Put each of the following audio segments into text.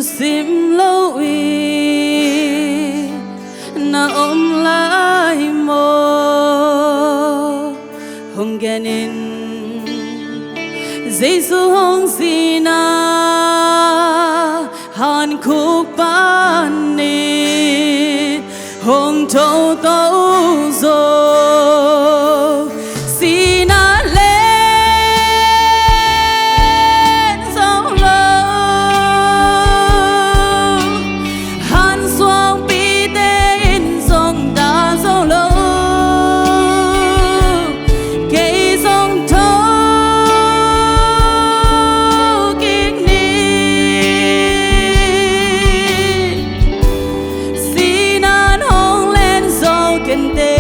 sim lâu uy na lại mô hong ganin Giêsu hong zina han khúc ban ni hong thâu tâu zo sina lên sông lâu han xoang bi tên sông ta sông lâu cây sông thâu kinh ni sina hong lên sông kinh tế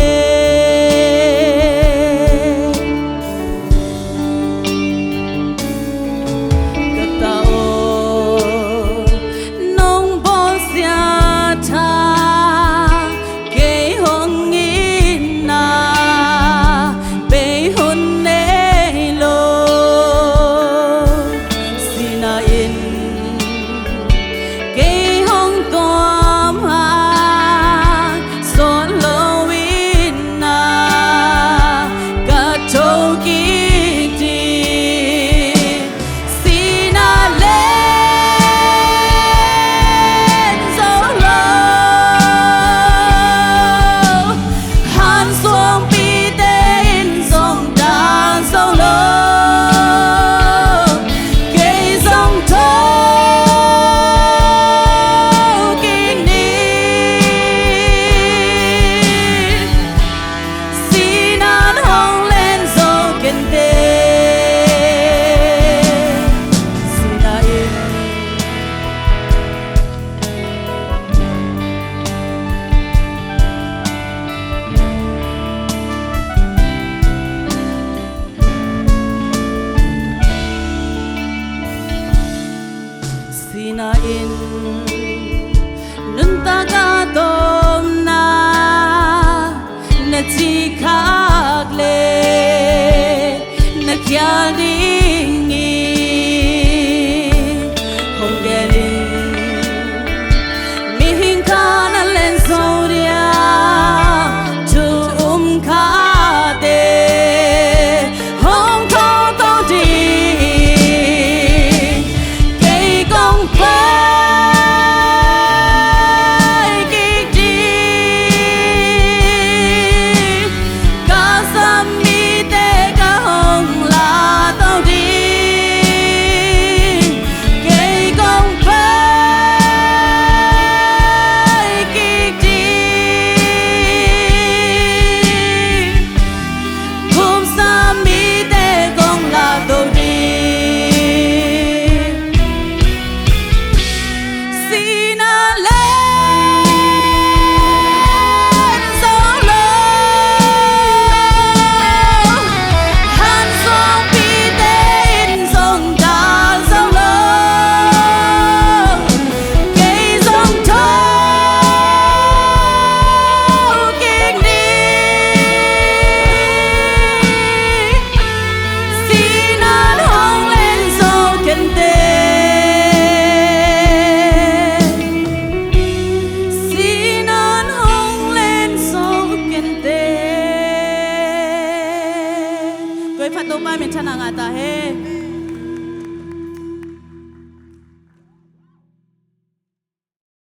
Sina in nun ta ka tom na na chi khak le na kya ding ni hong gani mi hing ka na len so dia tu kha de hong ko to di Phát tố ba miền chân ngata he